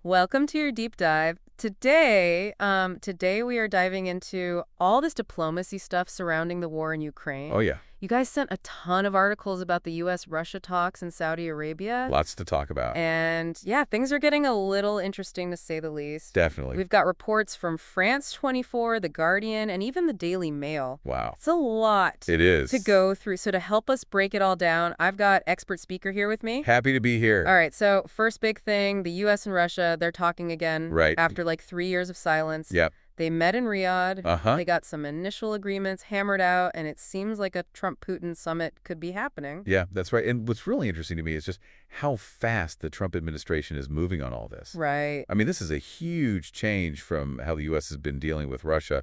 Welcome to your deep dive. Today we are diving into all this diplomacy stuff surrounding the war in Oh, Ukraine. yeah. You guys sent a ton of articles about the U.S.-Russia talks in Saudi Arabia. Lots to talk about. And yeah, things are getting a little interesting to say the least. Definitely. We've got reports from France 24, The Guardian, and even the Daily Mail. Wow. It's a lot It is. to go through. So to help us break it all down, I've got expert speaker here with me. Happy to be here. All right, so first big thing, the U.S. and Russia, they're talking again. Right. After like 3 years of silence. Yep. They met in Riyadh. Uh-huh. They got some initial agreements hammered out, and it seems like a Trump-Putin summit could be happening. Yeah, that's right. And what's really interesting to me is just how fast the Trump administration is moving on all this. Right. I mean, this is a huge change from how the U.S. has been dealing with Russia,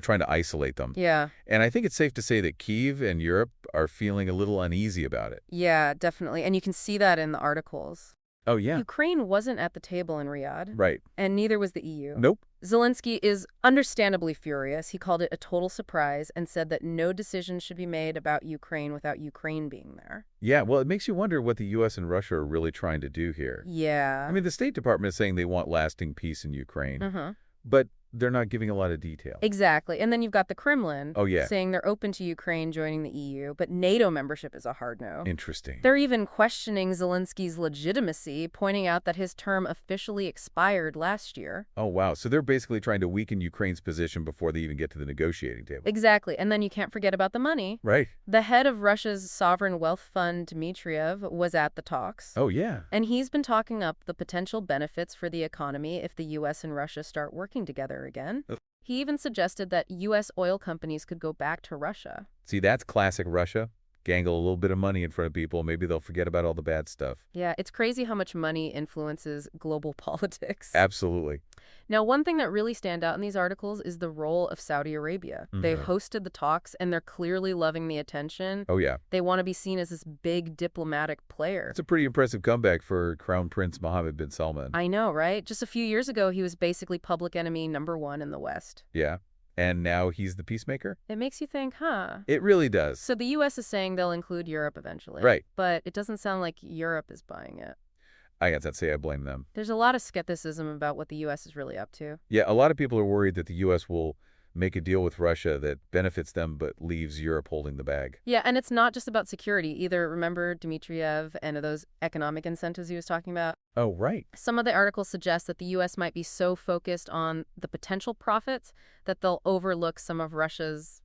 trying to isolate them. Yeah. And I think it's safe to say that Kyiv and Europe are feeling a little uneasy about it. Yeah, definitely. And you can see that in the articles. Oh, yeah. Ukraine wasn't at the table in Riyadh. Right. And neither was the EU. Nope. Zelensky is understandably furious. He called it a total surprise and said that no decision should be made about Ukraine without Ukraine being there. Yeah, well, it makes you wonder what the U.S. and Russia are really trying to do here. Yeah. I mean, the State Department is saying they want lasting peace in Ukraine, but they're not giving a lot of detail. Exactly. And then you've got the Kremlin saying they're open to Ukraine joining the EU, but NATO membership is a hard no. Interesting. They're even questioning Zelensky's legitimacy, pointing out that his term officially expired last year. Oh, wow. So they're basically trying to weaken Ukraine's position before they even get to the negotiating table. Exactly. And then you can't forget about the money. Right. The head of Russia's sovereign wealth fund, Dmitriev, was at the talks. Oh, yeah. And he's been talking up the potential benefits for the economy if the U.S. and Russia start working together again. He even suggested that U.S. oil companies could go back to Russia. See, that's classic Russia. Gangle a little bit of money in front of people. Maybe they'll forget about all the bad stuff. Yeah, it's crazy how much money influences global politics. Absolutely. Now, one thing that really stand out in these articles is the role of Saudi Arabia. They hosted the talks, and they're clearly loving the attention. Oh, yeah. They want to be seen as this big diplomatic player. It's a pretty impressive comeback for Crown Prince Mohammed bin Salman. I know, right? Just a few years ago, he was basically public enemy #1 in the West. Yeah. And now he's the peacemaker? It makes you think, huh? It really does. So the U.S. is saying they'll include Europe eventually. Right. But it doesn't sound like Europe is buying it. I guess I'd say I blame them. There's a lot of skepticism about what the U.S. is really up to. Yeah, a lot of people are worried that the U.S. will make a deal with Russia that benefits them but leaves Europe holding the bag. Yeah, and it's not just about security either. Remember Dmitriev and those economic incentives he was talking about? Oh, right. Some of the articles suggest that the U.S. might be so focused on the potential profits that they'll overlook some of Russia's,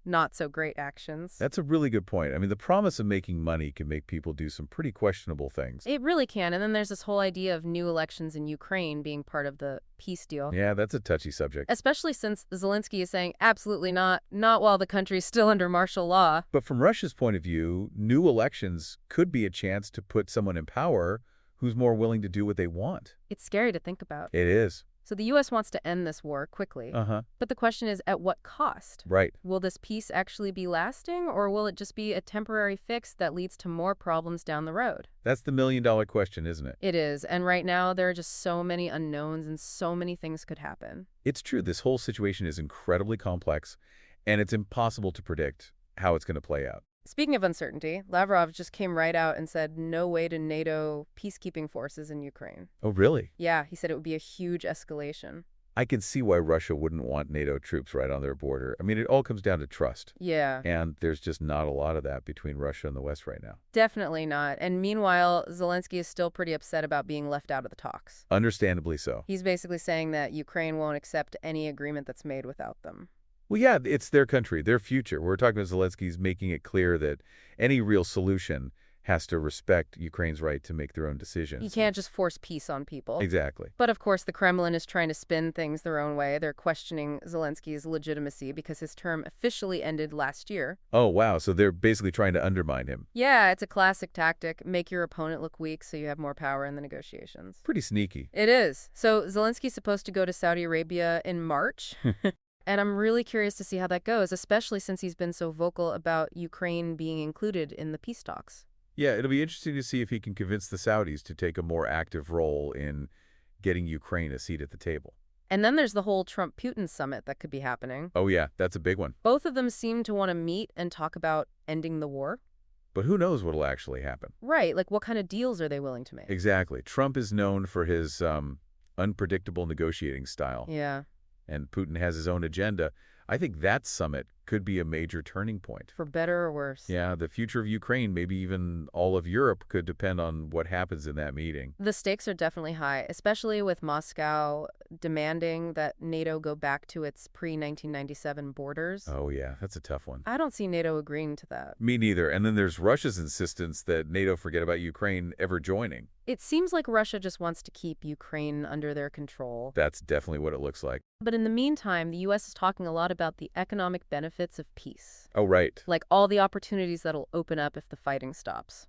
not so great actions. That's a really good point. I mean, the promise of making money can make people do some pretty questionable things. It really can. And then there's this whole idea of new elections in Ukraine being part of the peace deal. Yeah, that's a touchy subject. Especially since Zelensky is saying absolutely not while the country's still under martial law. But from Russia's point of view, new elections could be a chance to put someone in power who's more willing to do what they want. It's scary to think about. It is. So the U.S. wants to end this war quickly. But the question is, at what cost? Right. Will this peace actually be lasting, or will it just be a temporary fix that leads to more problems down the road? That's the million-dollar question, isn't it? It is. And right now, there are just so many unknowns and so many things could happen. It's true. This whole situation is incredibly complex, and it's impossible to predict how it's going to play out. Speaking of uncertainty, Lavrov just came right out and said no way to NATO peacekeeping forces in Ukraine. Oh, really? Yeah, he said it would be a huge escalation. I can see why Russia wouldn't want NATO troops right on their border. I mean, it all comes down to trust. Yeah. And there's just not a lot of that between Russia and the West right now. Definitely not. And meanwhile, Zelensky is still pretty upset about being left out of the talks. Understandably so. He's basically saying that Ukraine won't accept any agreement that's made without them. Well, yeah, it's their country, their future. We're talking about Zelensky's making it clear that any real solution has to respect Ukraine's right to make their own decisions. You can't just force peace on people. Exactly. But of course, the Kremlin is trying to spin things their own way. They're questioning Zelensky's legitimacy because his term officially ended last year. Oh, wow. So they're basically trying to undermine him. Yeah, it's a classic tactic. Make your opponent look weak so you have more power in the negotiations. Pretty sneaky. It is. So Zelensky's supposed to go to Saudi Arabia in March. And I'm really curious to see how that goes, especially since he's been so vocal about Ukraine being included in the peace talks. Yeah, it'll be interesting to see if he can convince the Saudis to take a more active role in getting Ukraine a seat at the table. And then there's the whole Trump-Putin summit that could be happening. Oh, yeah, that's a big one. Both of them seem to want to meet and talk about ending the war. But who knows what'll actually happen? Right, like what kind of deals are they willing to make? Exactly. Trump is known for his unpredictable negotiating style. Yeah, And Putin has his own agenda. I think that summit could be a major turning point. for better or worse. Yeah, the future of Ukraine, maybe even all of Europe, could depend on what happens in that meeting. The stakes are definitely high, especially with Moscow demanding that NATO go back to its pre-1997 borders. Oh, yeah, that's a tough one. I don't see NATO agreeing to that. Me neither. And then there's Russia's insistence that NATO forget about Ukraine ever joining. It seems like Russia just wants to keep Ukraine under their control. That's definitely what it looks like. But in the meantime, the U.S. is talking a lot about the economic benefits of peace, Oh, right. like all the opportunities that'll open up if the fighting stops.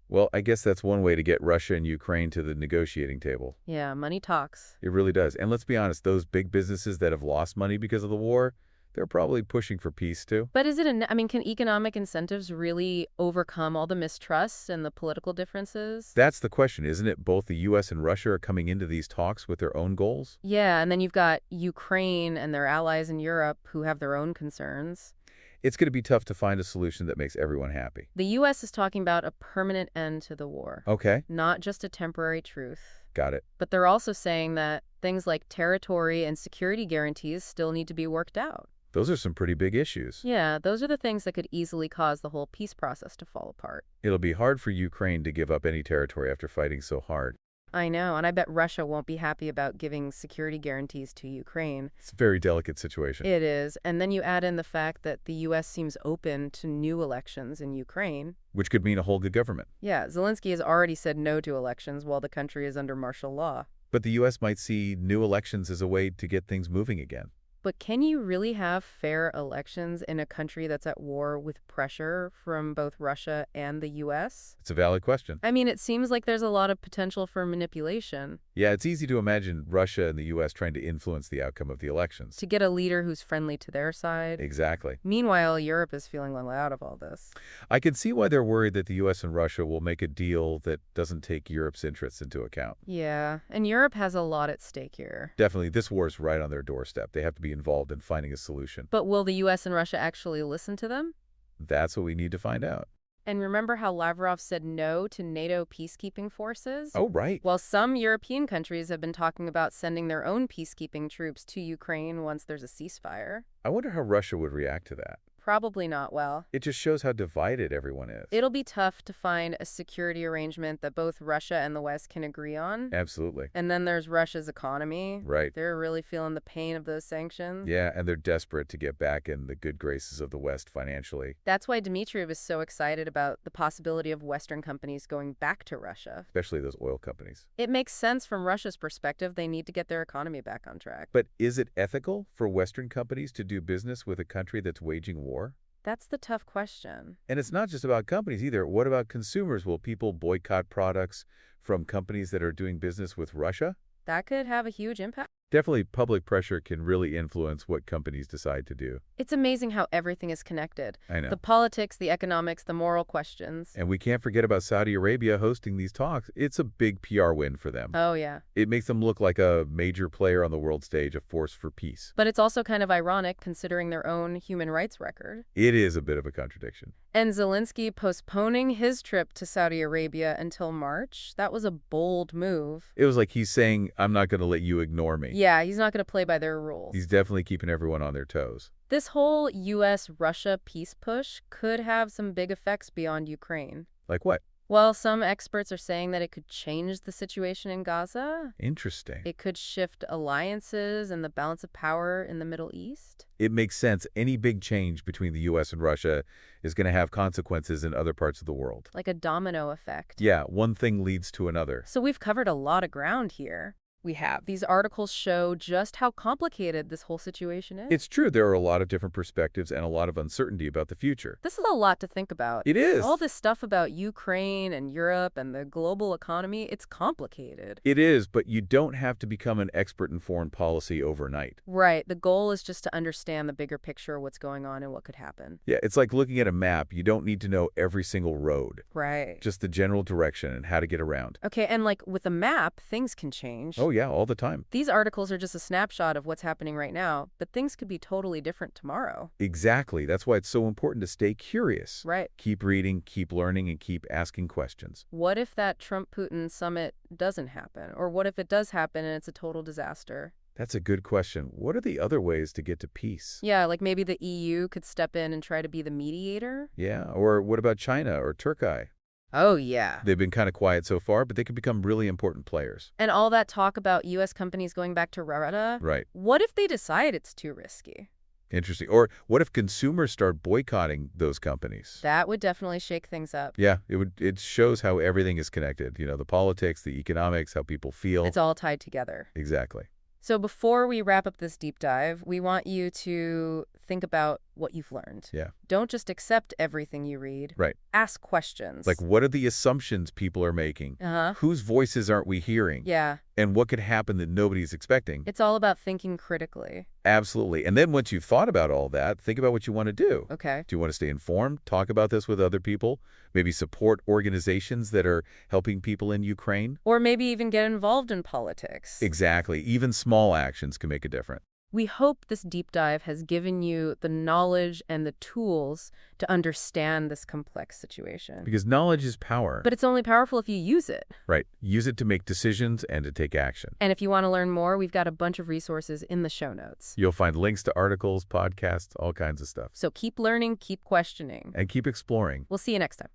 Well, I guess that's one way to get Russia and Ukraine to the negotiating table. Yeah, money talks. It really does. And let's be honest, those big businesses that have lost money because of the war, they're probably pushing for peace too. But is it I mean, can economic incentives really overcome all the mistrust and the political differences? That's the question, isn't it? Both the U.S. and Russia are coming into these talks with their own goals. Yeah, and then you've got Ukraine and their allies in Europe who have their own concerns. It's going to be tough to find a solution that makes everyone happy. The U.S. is talking about a permanent end to the war, Okay, not just a temporary truce. got it. But they're also saying that things like territory and security guarantees still need to be worked out. Those are some pretty big issues. Yeah, those are the things that could easily cause the whole peace process to fall apart. It'll be hard for Ukraine to give up any territory after fighting so hard. I know, and I bet Russia won't be happy about giving security guarantees to Ukraine. It's a very delicate situation. It is, and then you add in the fact that the U.S. seems open to new elections in Ukraine. Which could mean a whole good government. Yeah, Zelensky has already said no to elections while the country is under martial law. But the U.S. might see new elections as a way to get things moving again. But can you really have fair elections in a country that's at war with pressure from both Russia and the U.S.? It's a valid question. I mean, it seems like there's a lot of potential for manipulation. Yeah, it's easy to imagine Russia and the U.S. trying to influence the outcome of the elections. To get a leader who's friendly to their side. Exactly. Meanwhile, Europe is feeling let out of all this. I can see why they're worried that the U.S. and Russia will make a deal that doesn't take Europe's interests into account. Yeah, and Europe has a lot at stake here. Definitely, this war is right on their doorstep. They have to be involved in finding a solution. But will the U.S. and Russia actually listen to them? That's what we need to find out. And remember how Lavrov said no to NATO peacekeeping forces? Oh, right. Well, some European countries have been talking about sending their own peacekeeping troops to Ukraine once there's a ceasefire. I wonder how Russia would react to that. Probably not well. It just shows how divided everyone is. It'll be tough to find a security arrangement that both Russia and the West can agree on. Absolutely. And then there's Russia's economy. Right. They're really feeling the pain of those sanctions. Yeah, and they're desperate to get back in the good graces of the West financially. That's why Dmitriev is so excited about the possibility of Western companies going back to Russia. Especially those oil companies. It makes sense from Russia's perspective. They need to get their economy back on track. But is it ethical for Western companies to do business with a country that's waging war? That's the tough question. And it's not just about companies either. What about consumers? Will people boycott products from companies that are doing business with Russia? That could have a huge impact. Definitely, public pressure can really influence what companies decide to do. It's amazing how everything is connected. I know. The politics, the economics, the moral questions. And we can't forget about Saudi Arabia hosting these talks. It's a big PR win for them. Oh, yeah. It makes them look like a major player on the world stage, a force for peace. But it's also kind of ironic considering their own human rights record. It is a bit of a contradiction. And Zelensky postponing his trip to Saudi Arabia until March, that was a bold move. It was like he's saying, I'm not going to let you ignore me. Yeah, he's not going to play by their rules. He's definitely keeping everyone on their toes. This whole U.S.-Russia peace push could have some big effects beyond Ukraine. Like what? Well, some experts are saying that it could change the situation in Gaza. Interesting. It could shift alliances and the balance of power in the Middle East. It makes sense. Any big change between the U.S. and Russia is going to have consequences in other parts of the world. Like a domino effect. Yeah, one thing leads to another. So we've covered a lot of ground here. We have. These articles show just how complicated this whole situation is. It's true. There are a lot of different perspectives and a lot of uncertainty about the future. This is a lot to think about. It is. All this stuff about Ukraine and Europe and the global economy, it's complicated. It is, but you don't have to become an expert in foreign policy overnight. Right. The goal is just to understand the bigger picture of what's going on and what could happen. Yeah, it's like looking at a map. You don't need to know every single road. Right. Just the general direction and how to get around. Okay, and like with a map, things can change. Oh, Oh, yeah, all the time. These articles are just a snapshot of what's happening right now, but things could be totally different tomorrow. Exactly. That's why it's so important to stay curious. Right. Keep reading, keep learning, and keep asking questions. What if that Trump-Putin summit doesn't happen? Or what if it does happen and it's a total disaster? That's a good question. What are the other ways to get to peace? Yeah, like maybe the EU could step in and try to be the mediator? Yeah, or what about China or Turkey? Oh, yeah. They've been kind of quiet so far, but they could become really important players. And all that talk about U.S. companies going back to Riyadh? Right. What if they decide it's too risky? Interesting. Or what if consumers start boycotting those companies? That would definitely shake things up. Yeah, it shows how everything is connected. The politics, the economics, how people feel. It's all tied together. Exactly. So before we wrap up this deep dive, we want you to think about what you've learned. Yeah. Don't just accept everything you read. Right. Ask questions. Like, what are the assumptions people are making? Uh-huh. Whose voices aren't we hearing? Yeah. And what could happen that nobody's expecting? It's all about thinking critically. Absolutely. And then once you've thought about all that, think about what you want to do. Okay. Do you want to stay informed? Talk about this with other people? Maybe support organizations that are helping people in Ukraine? Or maybe even get involved in politics. Exactly. Even small actions can make a difference. We hope this deep dive has given you the knowledge and the tools to understand this complex situation. Because knowledge is power. But it's only powerful if you use it. Right. Use it to make decisions and to take action. And if you want to learn more, we've got a bunch of resources in the show notes. You'll find links to articles, podcasts, all kinds of stuff. So keep learning, keep questioning. And keep exploring. We'll see you next time.